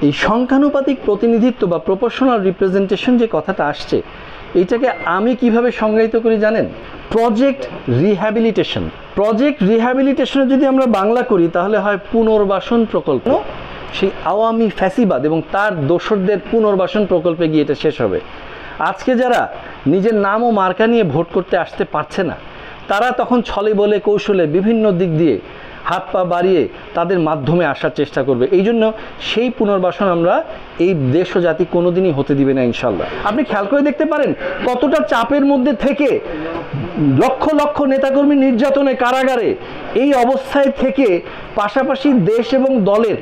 এই সংখ্যানুপাতিক প্রতিনিধিত্ব বা প্রপোর্শনাল রিপ্রেজেন্টেশন যে কথাটা আসছে, এইটাকে আমি কিভাবে সংজ্ঞায়িত করি জানেন? Project rehabilitation. প্রজেক্ট রিহ্যাবিলিটেশনে যদি আমরা বাংলা করি তাহলে হয় পুনর্বাসন প্রকল্প। সেই আওয়ামী ফ্যাসিবাদ এবং তার দোসরদের পুনর্বাসন প্রকল্পে গিয়ে এটা শেষ হবে। আজকে যারা নিজের নাম ও মার্কা নিয়ে ভোট করতে আসতে পারছে না, তারা তখন ছলে বলে কৌশলে বিভিন্ন দিক দিয়ে হাত পা বাড়িয়ে তাদের মাধ্যমে আসার চেষ্টা করবে। এই জন্য সেই পুনর্বাসন আমরা এই দেশ ও জাতি কোনোদিনই হতে দিবে না ইনশাল্লাহ। আপনি খেয়াল করে দেখতে পারেন কতটা চাপের মধ্যে থেকে লক্ষ লক্ষ নেতাকর্মী নির্যাতনে কারাগারে, এই অবস্থায় থেকে পাশাপাশি দেশ এবং দলের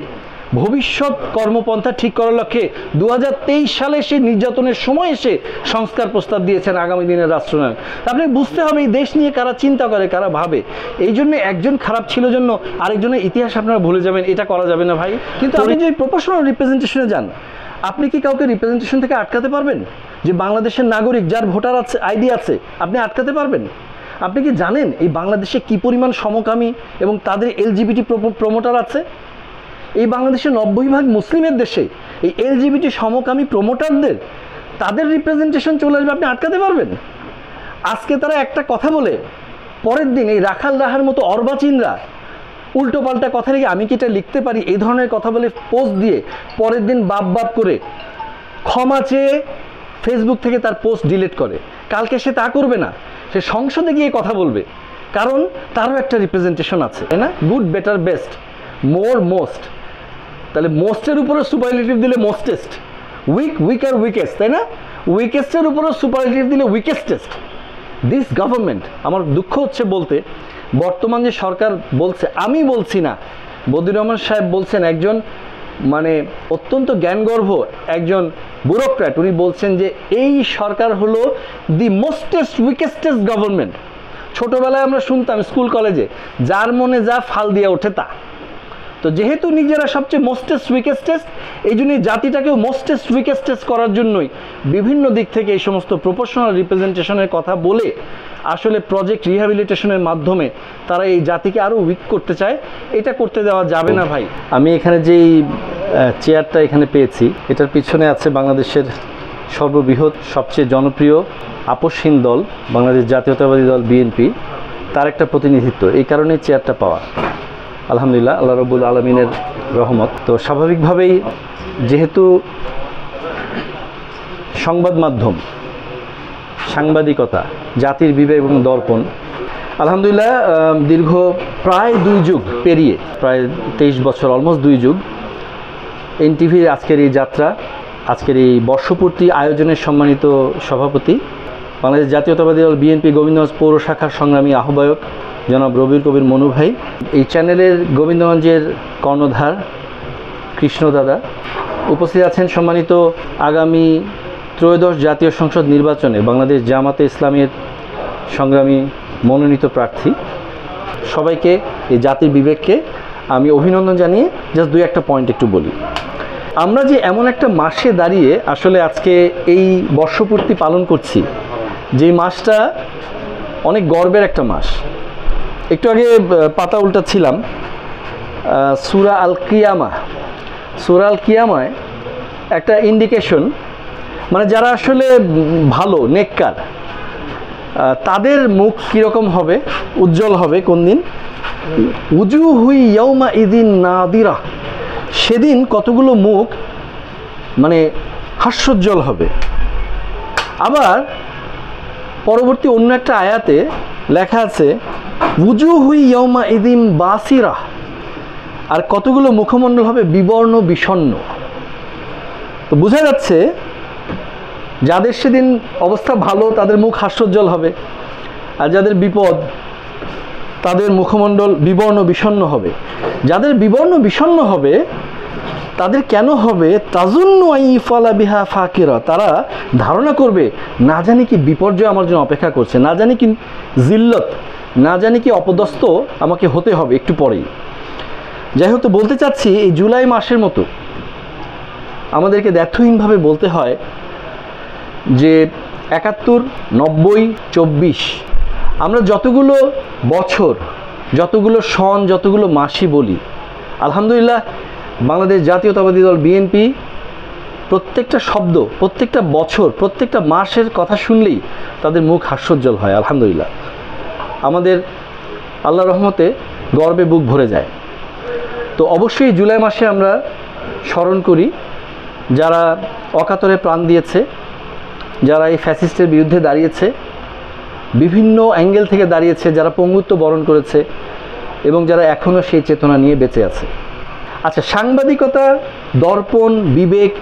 ভবিষ্যৎ কর্মপন্থা ঠিক করার লক্ষ্যে 2023 সালে সে নির্যাতনের সময় এসে সংস্কার প্রস্তাব দিয়েছেন আগামী দিনের রাষ্ট্রনায়ক। আপনি বুঝতে হবে এই দেশ নিয়ে কারা চিন্তা করে, কারা ভাবে। এই জন্য একজন খারাপ ছিল জন্য আরেকজনের ইতিহাস আপনারা ভুলে যাবেন, এটা করা যাবে না ভাই। কিন্তু আপনি যদি প্রপোর্শনাল রিপ্রেজেন্টেশনে যান, আপনি কি কাউকে রিপ্রেজেন্টেশন থেকে আটকাতে পারবেন? যে বাংলাদেশের নাগরিক যার ভোটার আছে, আইডি আছে, আপনি আটকাতে পারবেন? আপনি কি জানেন এই বাংলাদেশে কি পরিমাণ সমকামী এবং তাদের এলজিবিটি প্রমোটার আছে? এই বাংলাদেশের 90% মুসলিমের দেশে এই এলজিবিটি সমকামী প্রমোটারদের তাদের রিপ্রেজেন্টেশন চলে আসবে, আপনি আটকাতে পারবেন? আজকে তারা একটা কথা বলে পরের দিন এই রাখাল রাহার মতো অর্বাচীনরা উল্টো পাল্টা কথা রেখে আমি কি এটা লিখতে পারি এই ধরনের কথা বলে পোস্ট দিয়ে পরের দিন বাপ করে ক্ষমা চেয়ে ফেসবুক থেকে তার পোস্ট ডিলিট করে। কালকে সে তা করবে না, সে সংসদে গিয়ে কথা বলবে, কারণ তারও একটা রিপ্রেজেন্টেশন আছে, তাই না? গুড, বেটার, বেস্ট, মোর, মোস্ট। তাহলে মোস্টের উপরে সুপারলেটিভ দিলে মোস্টেস্ট, উইক, উইকার, উইকেস্ট, তাই না? উইকেস্টের উপরে সুপারলেটিভ দিলে উইকেস্টেস্ট। দিস গভর্নমেন্ট, আমার দুঃখ হচ্ছে বলতে, বর্তমান যে সরকার বলছে, আমি বলছি না, বদিউর রহমান সাহেব বলছেন, একজন মানে অত্যন্ত জ্ঞানগর্ভ একজন ব্যুরোক্র্যাট, উনি বলছেন যে এই সরকার হলো দি মোস্টেস্ট উইকেস্টেস্ট গভর্নমেন্ট। ছোটোবেলায় আমরা শুনতাম স্কুল কলেজে, যার মনে যা ফাল দিয়ে ওঠে তা। তো যেহেতু নিজেরা সবচেয়ে মোস্টেস্ট উইকেস্টেস্ট, এই জন্যই জাতিটাকেও মোস্টেস্ট উইকেস্টেস্ট করার জন্যই বিভিন্ন দিক থেকে এই সমস্ত প্রপোর্শনাল রিপ্রেজেন্টেশনের কথা বলে আসলে প্রজেক্ট রিহ্যাবিলিটেশনের মাধ্যমে তারা এই জাতিকে আরও উইক করতে চায়। এটা করতে দেওয়া যাবে না ভাই। আমি এখানে যেই চেয়ারটা এখানে পেয়েছি, এটার পিছনে আছে বাংলাদেশের সর্ববৃহৎ সবচেয়ে জনপ্রিয় আপসহীন দল বাংলাদেশ জাতীয়তাবাদী দল বিএনপি, তার একটা প্রতিনিধিত্ব। এই কারণেই চেয়ারটা পাওয়া। আলহামদুলিল্লাহ, আল্লাহ রব্বুল আলমিনের রহমত। তো স্বাভাবিকভাবেই যেহেতু সংবাদ মাধ্যম, সাংবাদিকতা জাতির বিবেক এবং দর্পণ, আলহামদুলিল্লাহ দীর্ঘ প্রায় 2 যুগ পেরিয়ে, প্রায় 23 বছর, অলমোস্ট 2 যুগ, এনটিভির আজকের এই যাত্রা, আজকের এই বর্ষপূর্তি আয়োজনের সম্মানিত সভাপতি, বাংলাদেশ জাতীয়তাবাদী দল বিএনপি গোবিন্দগঞ্জ পৌর শাখার সংগ্রামী আহ্বায়ক জনাব রবিউল কবির মনু ভাই, এই চ্যানেলের গোবিন্দগঞ্জের কর্ণধার কৃষ্ণ দাদা, উপস্থিত আছেন সম্মানিত আগামী ত্রয়োদশ জাতীয় সংসদ নির্বাচনে বাংলাদেশ জামাতে ইসলামের সংগ্রামী মনোনীত প্রার্থী, সবাইকে, এই জাতির বিবেককে আমি অভিনন্দন জানিয়ে জাস্ট 2-1টা পয়েন্ট একটু বলি। আমরা যে এমন একটা মাসে দাঁড়িয়ে আসলে আজকে এই বর্ষপূর্তি পালন করছি, যে মাসটা অনেক গর্বের একটা মাস। একটু আগে পাতা উল্টাচ্ছিলাম, সূরা আল কিয়ামা, সূরা আল কিয়ামায় একটা ইন্ডিকেশন, মানে যারা আসলে ভালো নেককার তাদের মুখ কীরকম হবে, উজ্জ্বল হবে কোন দিন? উজুহুই ইয়াউমা ইদিন নাদিরা, সেদিন কতগুলো মুখ মানে হাস্যোজ্জ্বল হবে। আবার পরবর্তী অন্য একটা আয়াতে লেখা আছে উজুহুই ইয়াউমা ইদিন বাসিরা, আর কতগুলো মুখমণ্ডল হবে বিবর্ণ বিষণ্ণ। তো বোঝা যাচ্ছে যাদের সেদিন অবস্থা ভালো তাদের মুখ হাস্যোজ্জ্বল হবে, আর যাদের বিপদ তাদের মুখমণ্ডল বিবর্ণ বিষণ্ণ হবে। যাদের বিবর্ণ বিষণ্ণ হবে তাদের কেন হবে? তাজুন্নু আইফালা বিহা ফাকিরা, তারা ধারণা করবে না জানি কি বিপর্যয় আমার জন্য অপেক্ষা করছে, না জানি কি জিল্লত, না জানি কি অপদস্থ আমাকে হতে হবে একটু পরেই। যাই হোক, তো বলতে চাচ্ছি এই জুলাই মাসের মতো আমাদেরকে দ্ব্যর্থহীনভাবে বলতে হয় যে 71, 90, 24 আমরা যতগুলো বছর, যতগুলো সন, যতগুলো মাসই বলি, আলহামদুলিল্লাহ বাংলাদেশ জাতীয়তাবাদী দল বিএনপি প্রত্যেকটা শব্দ, প্রত্যেকটা বছর, প্রত্যেকটা মাসের কথা শুনলেই তাদের মুখ হাস্যোজ্জ্বল হয়। আলহামদুলিল্লাহ, আমাদের আল্লাহ রহমতে গর্বে বুক ভরে যায়। তো অবশ্যই জুলাই মাসে আমরা স্মরণ করি যারা অকাতরে প্রাণ দিয়েছে, যারা এই ফ্যাসিস্টের বিরুদ্ধে দাঁড়িয়েছে, বিভিন্ন অ্যাঙ্গেল থেকে দাঁড়িয়েছে, যারা পঙ্গুত্ব বরণ করেছে এবং যারা এখনও সেই চেতনা নিয়ে বেঁচে আছে। আচ্ছা, সাংবাদিকতা, দর্পণ, বিবেক,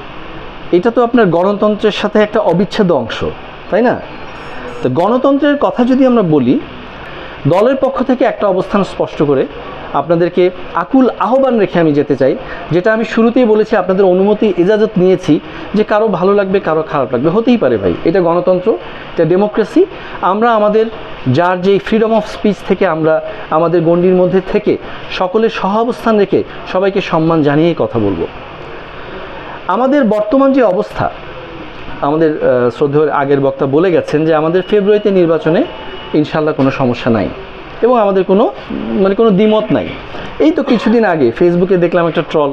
এটা তো আপনার গণতন্ত্রের সাথে একটা অবিচ্ছেদ্য অংশ, তাই না? তো গণতন্ত্রের কথা যদি আমরা বলি, দলের পক্ষ থেকে একটা অবস্থান স্পষ্ট করে আপনাদেরকে আকুল আহ্বান রেখে আমি যেতে চাই, যেটা আমি শুরুতেই বলেছি, আপনাদের অনুমতি ইজাজত নিয়েছি যে কারো ভালো লাগবে, কারো খারাপ লাগবে, হতেই পারে ভাই, এটা গণতন্ত্র, এটা ডেমোক্রেসি। আমরা আমাদের যার যেই ফ্রিডম অফ স্পিচ থেকে আমরা আমাদের গণ্ডির মধ্যে থেকে সকলের সহাবস্থান রেখে সবাইকে সম্মান জানিয়েই কথা বলবো। আমাদের বর্তমান যে অবস্থা, আমাদের শ্রদ্ধেয় আগের বক্তা বলে গেছেন যে আমাদের ফেব্রুয়ারিতে নির্বাচনে ইনশাল্লাহ কোনো সমস্যা নাই এবং আমাদের কোনো কোনো দ্বিমত নাই। এই তো কিছুদিন আগে ফেসবুকে দেখলাম একটা ট্রল,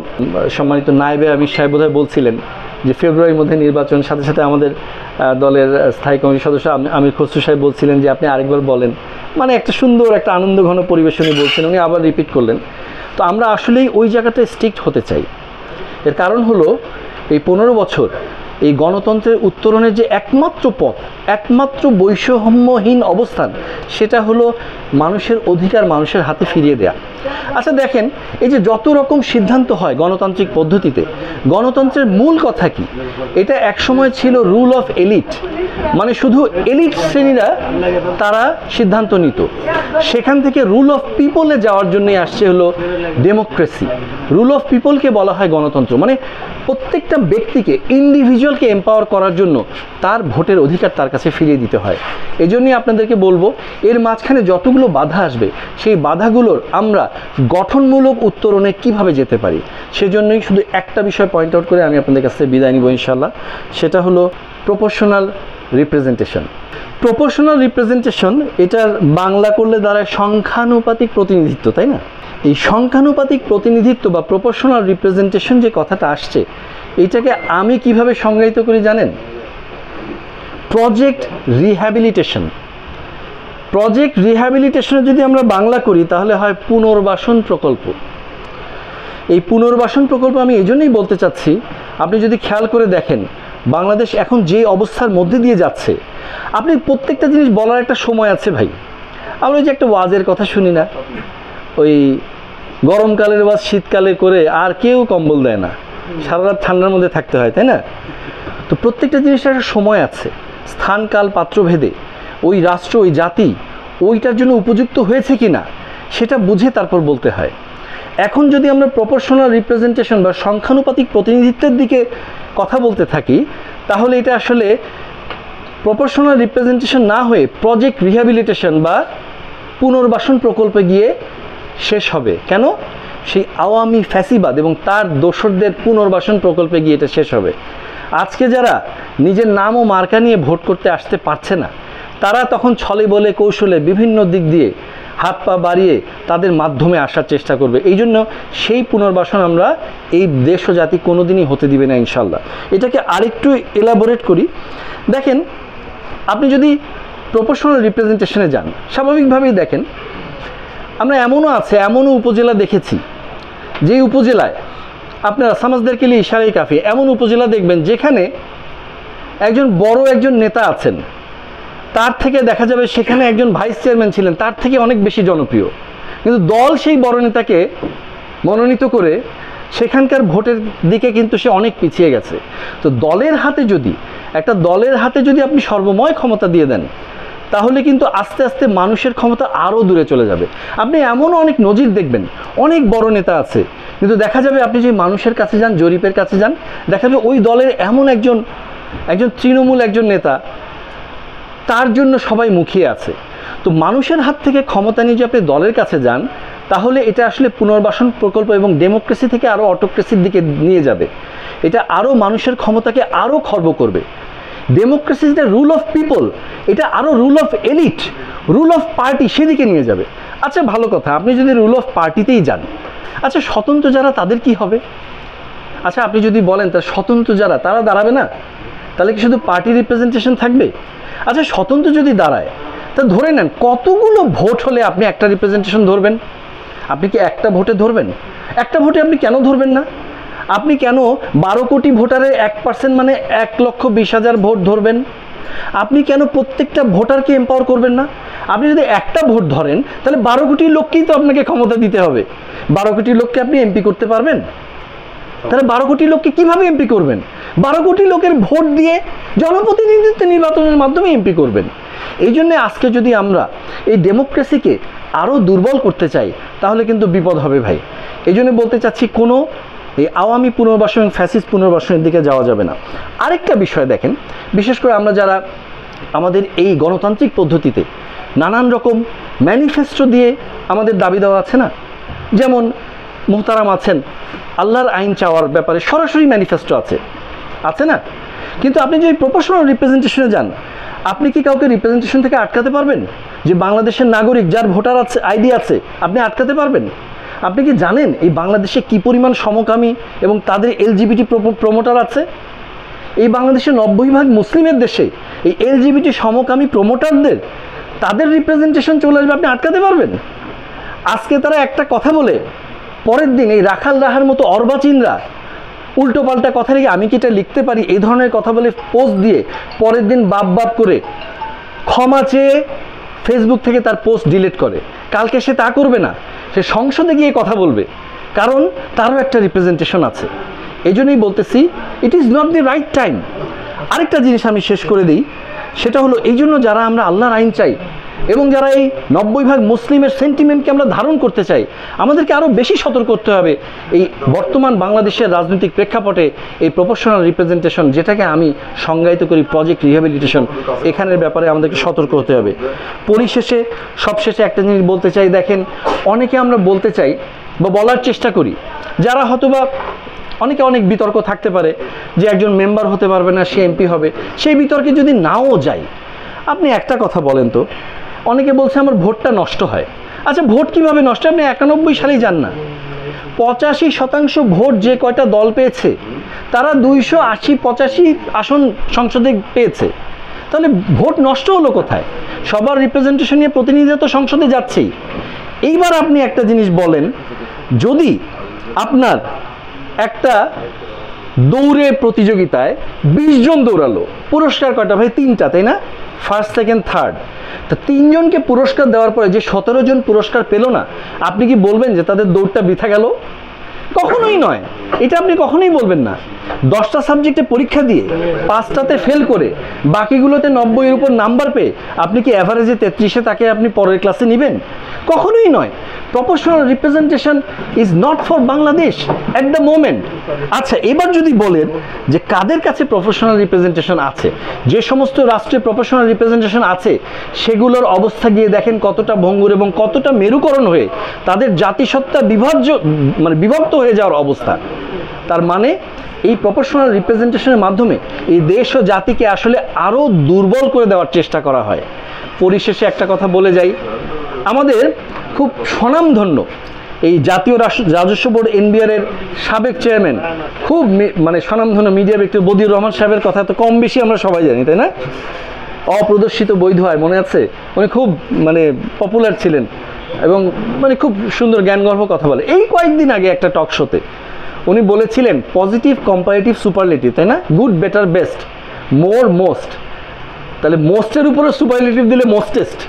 সম্মানিত নায়েবে আমির সাহেব বোধহয় বলছিলেন যে ফেব্রুয়ারির মধ্যে নির্বাচন, সাথে সাথে আমাদের দলের স্থায়ী কমিটির সদস্য আমির খসরু সাহেব বলছিলেন যে আপনি আরেকবার বলেন, একটা সুন্দর একটা আনন্দঘন পরিবেশনই বলছেন, উনি আবার রিপিট করলেন। তো আমরা আসলেই ওই জায়গাটায় স্ট্রিক্ট হতে চাই। এর কারণ হলো এই 15 বছর এই গণতন্ত্রের উত্তরণের যে একমাত্র পথ, একমাত্র বৈষম্যহীন অবস্থান, সেটা হলো মানুষের অধিকার মানুষের হাতে ফিরিয়ে দেয়া। আচ্ছা দেখেন, এই যে যত রকম সিদ্ধান্ত হয় গণতান্ত্রিক পদ্ধতিতে, গণতন্ত্রের মূল কথা কি? এটা একসময় ছিল রুল অফ এলিট, শুধু এলিট শ্রেণীরা তারা সিদ্ধান্ত নিত। সেখান থেকে রুল অফ পিপলে যাওয়ার জন্যই আসছে হলো ডেমোক্রেসি। রুল অফ পিপলকে বলা হয় গণতন্ত্র, প্রত্যেকটা ব্যক্তিকে, ইন্ডিভিজুয়ালকে এম্পাওয়ার করার জন্য তার ভোটের অধিকার তার কাছে ফিরিয়ে দিতে হয়। এই জন্যই আপনাদেরকে বলবো, এর মাঝখানে যতগুলো বাধা আসবে, সেই বাধাগুলোর আমরা গঠনমূলক উত্তরণে কিভাবে যেতে পারি, সেজন্যই শুধু একটা বিষয় পয়েন্ট আউট করে আমি আপনাদের কাছে বিদায় নিব ইনশাল্লাহ। সেটা হলো প্রপোর্শনাল রিপ্রেজেন্টেশন। প্রপোর্শনাল রিপ্রেজেন্টেশন, এটার বাংলা করলে দাঁড়ায় সংখ্যানুপাতিক প্রতিনিধিত্ব, তাই না? এই সংখ্যানুপাতিক প্রতিনিধিত্ব বা প্রপোর্শনাল রিপ্রেজেন্টেশন যে কথাটা আসছে, এইটাকে আমি কিভাবে সংজ্ঞায়িত করি জানেন? Project rehabilitation. প্রজেক্ট রিহ্যাবিলিটেশনে যদি আমরা বাংলা করি তাহলে হয় পুনর্বাসন প্রকল্প। এই পুনর্বাসন প্রকল্প আমি এই জন্যই বলতে চাচ্ছি, আপনি যদি খেয়াল করে দেখেন বাংলাদেশ এখন যে অবস্থার মধ্যে দিয়ে যাচ্ছে, আপনি প্রত্যেকটা জিনিস বলার একটা সময় আছে ভাই। আমরা যে একটা ওয়াজের কথা শুনি না, ওই গরমকালের ওয়াজ শীতকালে করে আর কেউ কম্বল দেয় না, সারা রাত ঠান্ডার মধ্যে থাকতে হয়, তাই না? তো প্রত্যেকটা জিনিসের একটা সময় আছে, স্থান কাল পাত্রভেদে ওই রাষ্ট্র, ওই জাতি ওইটার জন্য উপযুক্ত হয়েছে কি না সেটা বুঝে তারপর বলতে হয়। এখন যদি আমরা প্রপোর্শনাল রিপ্রেজেন্টেশন বা সংখ্যানুপাতিক প্রতিনিধিত্বের দিকে কথা বলতে থাকি, তাহলে এটা আসলে প্রপোর্শনাল রিপ্রেজেন্টেশন না হয়ে প্রজেক্ট রিহ্যাবিলিটেশন বা পুনর্বাসন প্রকল্পে গিয়ে শেষ হবে। কেন? সেই আওয়ামী ফ্যাসিবাদ এবং তার দোসরদের পুনর্বাসন প্রকল্পে গিয়ে এটা শেষ হবে। আজকে যারা নিজের নাম ও মার্কা নিয়ে ভোট করতে আসতে পারছে না, তারা তখন ছলে বলে কৌশলে বিভিন্ন দিক দিয়ে হাত পা বাড়িয়ে তাদের মাধ্যমে আসার চেষ্টা করবে। এই জন্য সেই পুনর্বাসন আমরা এই দেশ ও জাতি কোনোদিনই হতে দিবে না ইনশাল্লাহ। এটাকে আরেকটু এলাবোরেট করি। দেখেন, আপনি যদি প্রপোর্শনাল রিপ্রেজেন্টেশনে যান, স্বাভাবিকভাবেই দেখেন আমরা এমনও উপজেলা দেখেছি, যেই উপজেলায় আপনারা সমাজদেরকে নিয়ে ইশারাই কাফি, এমন উপজেলা দেখবেন যেখানে একজন নেতা আছেন, তার থেকে দেখা যাবে সেখানে একজন ভাইস চেয়ারম্যান ছিলেন, তার থেকে অনেক বেশি জনপ্রিয়, কিন্তু দল সেই বড় নেতাকে মনোনীত করে সেখানকার ভোটের দিকে কিন্তু সে অনেক পিছিয়ে গেছে। তো দলের হাতে যদি আপনি সর্বময় ক্ষমতা দিয়ে দেন, তাহলে কিন্তু আস্তে আস্তে মানুষের ক্ষমতা আরও দূরে চলে যাবে। আপনি এমনও অনেক নজির দেখবেন, অনেক বড় নেতা আছে, কিন্তু দেখা যাবে আপনি যে মানুষের কাছে যান, জরিপের কাছে যান, দেখা যাবে ওই দলের এমন একজন তৃণমূল একজন নেতা, তার জন্য সবাই মুখিয়ে আছে। তো মানুষের হাত থেকে ক্ষমতা নিয়ে যদি আপনি দলের কাছে যান, তাহলে এটা আসলে পুনর্বাসন প্রকল্প এবং ডেমোক্রেসি থেকে আরও অটোক্রেসির দিকে নিয়ে যাবে। এটা আরও মানুষের ক্ষমতাকে আরও খর্ব করবে। ডেমোক্রেসি যেটা রুল অফ পিপল, এটা আরও rule of elite, rule off party সেদিকে নিয়ে যাবে। আচ্ছা ভালো কথা, আপনি যদি রুল অফ পার্টিতেই যান, আচ্ছা স্বতন্ত্র যারা তাদের কি হবে? আচ্ছা আপনি যদি বলেন তার স্বতন্ত্র যারা তারা দাঁড়াবে না, তাহলে কি শুধু পার্টি রিপ্রেজেন্টেশন থাকবে? আচ্ছা স্বতন্ত্র যদি দাঁড়ায় তা ধরে নেন কতগুলো ভোট হলে আপনি একটা রিপ্রেজেন্টেশন ধরবেন? আপনি কি একটা ভোটে ধরবেন? একটা ভোটে আপনি কেন ধরবেন না? আপনি কেন 12 কোটি ভোটারের 1% মানে 1,20,000 ভোট ধরবেন? আপনি কেন প্রত্যেকটা ভোটারকে এম্পাওয়ার করবেন না? আপনি যদি একটা ভোট ধরেন তাহলে 12 কোটি লোককেই তো আপনাকে ক্ষমতা দিতে হবে। 12 কোটি লোককে আপনি এমপি করতে পারবেন? তাহলে 12 কোটি লোককে কিভাবে এমপি করবেন? 12 কোটি লোকের ভোট দিয়ে জনপ্রতিনিধিত্ব নির্বাচনের মাধ্যমে এমপি করবেন। এই জন্য আজকে যদি আমরা এই ডেমোক্রেসিকে আরও দুর্বল করতে চাই তাহলে কিন্তু বিপদ হবে ভাই। এই জন্য বলতে চাচ্ছি কোনো এই আওয়ামী পুনর্বাসন এবং ফ্যাসিস্ট পুনর্বাসনের দিকে যাওয়া যাবে না। আরেকটা বিষয় দেখেন, বিশেষ করে আমরা যারা আমাদের এই গণতান্ত্রিক পদ্ধতিতে নানান রকম ম্যানিফেস্টো দিয়ে আমাদের দাবি দেওয়া আছে না, যেমন মোহতারাম আছেন আল্লাহর আইন চাওয়ার ব্যাপারে সরাসরি ম্যানিফেস্টো আছে না? কিন্তু আপনি যদি প্রপোর্শনাল রিপ্রেজেন্টেশনে যান, আপনি কি কাউকে রিপ্রেজেন্টেশন থেকে আটকাতে পারবেন? যে বাংলাদেশের নাগরিক যার ভোটার আছে, আইডি আছে, আপনি আটকাতে পারবেন? আপনি কি জানেন এই বাংলাদেশে কি পরিমাণ সমকামী এবং তাদের এলজিবিটি প্রমোটার আছে? এই বাংলাদেশের 90% মুসলিমের দেশে এই এলজিবিটি সমকামী প্রমোটারদের তাদের রিপ্রেজেন্টেশন চলে আসবে, আপনি আটকাতে পারবেন? আজকে তারা একটা কথা বলে পরের দিন এই রাখাল রাহার মতো অর্বাচীনরা উল্টো পাল্টা কথা লিখে আমি কি এটা লিখতে পারি এই ধরনের কথা বলে পোস্ট দিয়ে পরের দিন বাপ করে ক্ষমা চেয়ে ফেসবুক থেকে তার পোস্ট ডিলিট করে। কালকে সে তা করবে না, সে সংসদে গিয়ে কথা বলবে, কারণ তারও একটা রিপ্রেজেন্টেশন আছে। এই জন্যই বলতেছি it is not the right time. আরেকটা জিনিস আমি শেষ করে দিই, সেটা হলো এই জন্য যারা আমরা আল্লাহর আইন চাই এবং যারা এই 90% মুসলিমের সেন্টিমেন্টকে আমরা ধারণ করতে চাই, আমাদেরকে আরও বেশি সতর্ক করতে হবে এই বর্তমান বাংলাদেশের রাজনৈতিক প্রেক্ষাপটে এই প্রপোর্শনাল রিপ্রেজেন্টেশন, যেটাকে আমি সংজ্ঞায়িত করি প্রজেক্ট রিহ্যাবিলিটেশন, এখানের ব্যাপারে আমাদেরকে সতর্ক হতে হবে। পরিশেষে সবশেষে একটা জিনিস বলতে চাই, দেখেন অনেকে আমরা বলতে চাই বা বলার চেষ্টা করি, যারা হয়তোবা অনেকে অনেক বিতর্ক থাকতে পারে যে একজন মেম্বার হতে পারবে না, সে এমপি হবে, সেই বিতর্কে যদি নাও যাই, আপনি একটা কথা বলেন তো, অনেকে বলছে আমার ভোটটা নষ্ট হয়। আচ্ছা ভোট কিভাবে নষ্ট হয়? আপনি 91 সালেই যান না, 85% ভোট যে কয়টা দল পেয়েছে তারা 280-85 আসন সংসদে পেয়েছে, তাহলে ভোট নষ্ট হলো কোথায়? সবার রিপ্রেজেন্টেশন নিয়ে প্রতিনিধিত্ব সংসদে যাচ্ছেই। এইবার আপনি একটা জিনিস বলেন, যদি আপনার একটা দৌড়ের প্রতিযোগিতায় 20 জন দৌড়ালো, পুরস্কার কয়টা ভাই? 3টা, তাই না? First, second, third. তা 3 জনকে পুরস্কার দেওয়ার পরে যে 17 জন পুরস্কার পেল না, আপনি কি বলবেন যে তাদের দৌড়টা বৃথা গেল? কখনোই নয়, এটা আপনি কখনোই বলবেন না। 10টা সাবজেক্টে পরীক্ষা দিয়ে 5টাতে ফেল করে বাকিগুলোতে 90-এর উপর নাম্বার পেয়ে আপনি কি অ্যাভারেজে 33-এ তাকে আপনি পরের ক্লাসে নেবেন? কখনোই নয়। Proportional representation is not for Bangladesh at the moment. আচ্ছা এবার যদি বলেন যে কাদের কাছে প্রপোর্শনাল রিপ্রেজেন্টেশন আছে, যে সমস্ত রাষ্ট্রে প্রপোর্শনাল রিপ্রেজেন্টেশন আছে সেগুলোর অবস্থা গিয়ে দেখেন কতটা ভঙ্গুর এবং কতটা মেরুকরণ হয়ে তাদের জাতিসত্তা বিভক্ত হয়ে যাওয়ার অবস্থা। তার মানে এই প্রপোর্শনাল রিপ্রেজেন্টেশনের মাধ্যমে এই দেশ ও জাতিকে আসলে আরও দুর্বল করে দেওয়ার চেষ্টা করা হয়। পরিশেষে একটা কথা বলে যাই, আমাদের খুব স্বনামধন্য এই জাতীয় রাজস্ব বোর্ড এনবিআর এর সাবেক চেয়ারম্যান, খুব স্বনামধন্য মিডিয়া ব্যক্তি বদিউর রহমান সাহেবের কথা তো কম বেশি আমরা সবাই জানি, তাই না? অপ্রদর্শিত বৈধ হয়, মনে আছে? উনি খুব পপুলার ছিলেন এবং খুব সুন্দর জ্ঞানগর্ভ কথা বলে। এই কয়েকদিন আগে একটা টক শোতে উনি বলেছিলেন পজিটিভ, কম্পারেটিভ, সুপারলেটিভ, তাই না? গুড, বেটার, বেস্ট, মোর, মোস্ট। তাহলে মোস্টের উপরে সুপারলেটিভ দিলে মোস্টেস্ট,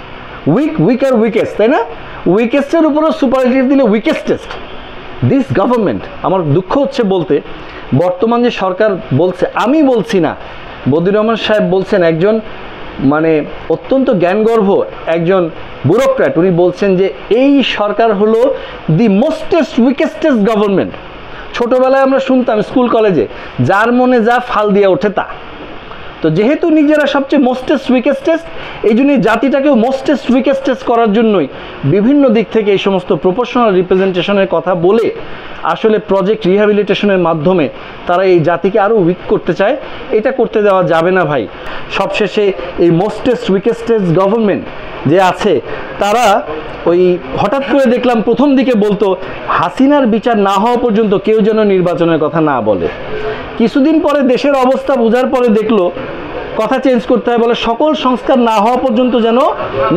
উইক, উইকার, উইকেস্ট, তাই না? উইকেস্টের উপরে সুপারলেটিভ দিলে উইকেস্টেস্ট। দিস গভর্নমেন্ট, আমার দুঃখ হচ্ছে বলতে, বর্তমান যে সরকার বলছে, আমি বলছি না, বদিউর রহমান সাহেব বলছেন, একজন অত্যন্ত জ্ঞানগর্ভ একজন ব্যুরোক্র্যাট, উনি বলছেন যে এই সরকার হলো দি মোস্টেস্ট উইকেস্টেস্ট গভর্নমেন্ট। ছোটবেলায় আমরা শুনতাম স্কুল কলেজে, যার মনে যা ফাল দিয়ে ওঠে তা। তো যেহেতু নিজেরা সবচেয়ে মোস্টেস্ট উইকেস্টেস্ট, এই জন্যই জাতিটাকেও মোস্টেস্ট উইকেস্টেস্ট করার জন্যই বিভিন্ন দিক থেকে এই সমস্ত প্রপোর্শনাল রিপ্রেজেন্টেশনের কথা বলে আসলে প্রজেক্ট রিহ্যাবিলিটেশনের মাধ্যমে তারা এই জাতিকে আরও উইক করতে চায়। এটা করতে দেওয়া যাবে না ভাই। সবশেষে এই মোস্টেস্ট উইকেস্টেস্ট গভর্নমেন্ট যে আছে, তারা ওই হঠাৎ করে দেখলাম প্রথম দিকে বলতো হাসিনার বিচার না হওয়া পর্যন্ত কেউ যেন নির্বাচনের কথা না বলে। কিছুদিন পরে দেশের অবস্থা বোঝার পরে দেখলো কথা চেঞ্জ করতে হয়, বলে সকল সংস্কার না হওয়া পর্যন্ত যেন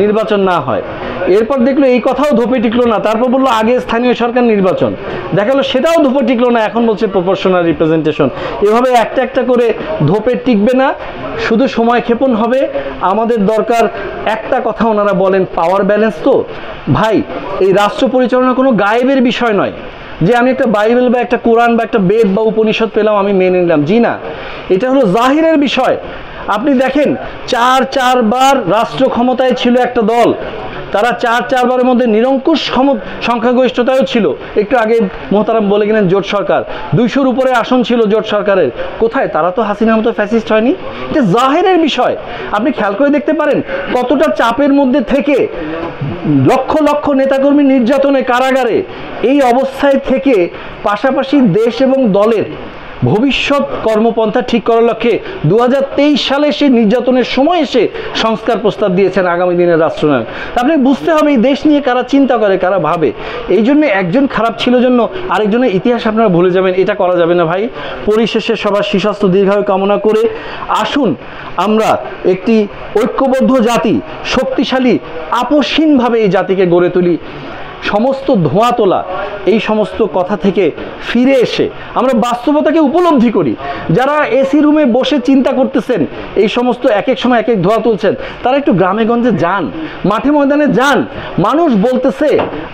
নির্বাচন না হয়। এরপর দেখলো এই কথাও ধোপে টিকলো না, তারপর বললো আগে স্থানীয় সরকার নির্বাচন, দেখালো সেটাও ধোপে টিকলো না, এখন বলছে প্রপোর্শনাল রিপ্রেজেন্টেশন। এভাবে একটা একটা করে ধোপে টিকবে না, শুধু সময় ক্ষেপণ হবে। আমাদের দরকার একটা কথা ওনারা বলেন, পাওয়ার ব্যালেন্স। তো ভাই, এই রাষ্ট্র পরিচালনা কোনো গায়েবের বিষয় নয় যে আমি একটা বাইবেল বা একটা কোরআন বা একটা বেদ বা উপনিষদ পেলাম আমি মেনে নিলাম, জি না, এটা হলো জাহিরের বিষয়। আপনি দেখেন চারবার রাষ্ট্র ক্ষমতায় ছিল একটা দল, তারা চারবারের মধ্যে নিরঙ্কুশ সংখ্যাগরিষ্ঠতাও ছিল। একটু আগে মোহতারাম বলে গেলেন জোট সরকার, 200-র উপরে আসন ছিল জোট সরকারের। কোথায়? তারা তো হাসিনার মতো ফ্যাসিস্ট হয়নি। এটা জাহিরের বিষয়, আপনি খেয়াল করে দেখতে পারেন কতটা চাপের মধ্যে থেকে লক্ষ লক্ষ নেতাকর্মী নির্যাতনে কারাগারে, এই অবস্থায় থেকে পাশাপাশি দেশ এবং দলের ভবিষ্যৎ কর্মপন্থা ঠিক করার লক্ষ্যে 2023 সালে সে নির্যাতনের সময় এসে সংস্কার প্রস্তাব দিয়েছেন আগামী দিনের রাষ্ট্রনায়ক। আপনি বুঝতে হবে এই দেশ নিয়ে কারা চিন্তা করে, কারা ভাবে। এই জন্য একজন খারাপ ছিল জন্য আরেকজনের ইতিহাস আপনারা ভুলে যাবেন, এটা করা যাবে না ভাই। পরিশেষে সবার সুস্বাস্থ্য দীর্ঘায়ু কামনা করে আসুন আমরা একটি ঐক্যবদ্ধ জাতি, শক্তিশালী আপসহীনভাবে এই জাতিকে গড়ে তুলি। সমস্ত ধোঁয়া তোলা এই সমস্ত কথা থেকে ফিরে এসে আমরা বাস্তবতাকে উপলব্ধি করি। যারা এসি রুমে বসে চিন্তা করতেছেন এই সমস্ত এক এক সময় এক এক ধোঁয়া তুলছেন, তারা একটু গ্রামে গঞ্জে যান, মাঠে ময়দানে যান। মানুষ বলতেছে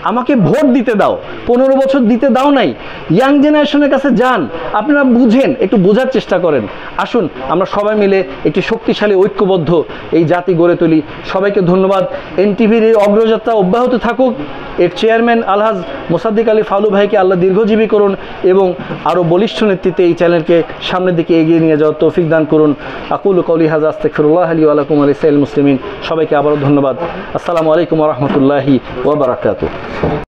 আমাকে ভোট দিতে দাও, 15 বছর দিতে দাও নাই। ইয়াং জেনারেশনের কাছে যান, আপনারা বুঝেন, একটু বোঝার চেষ্টা করেন। আসুন আমরা সবাই মিলে একটি শক্তিশালী ঐক্যবদ্ধ এই জাতি গড়ে তুলি। সবাইকে ধন্যবাদ। এনটিভির এই অগ্রযাত্রা অব্যাহত থাকুক। এর চেয়ারম্যান আলহাজ মোসাদ্দিক আলী ফালু ভাইকে আল্লাহ দীর্ঘজীবী করুন এবং আরও বলিষ্ঠ নেতৃত্বে এই চ্যানেলকে সামনের দিকে এগিয়ে নিয়ে যাওয়ার তৌফিক দান করুন। আকুলু কওলি হাযা আস্তাগফিরুল্লাহ লি ওয়া লাকুম ওয়া লিসাইরিল মুসলিমিন। সবাইকে আবারও ধন্যবাদ। আসসালামু আলাইকুম ওয়া রাহমাতুল্লাহি ওয়া বারাকাতুহু।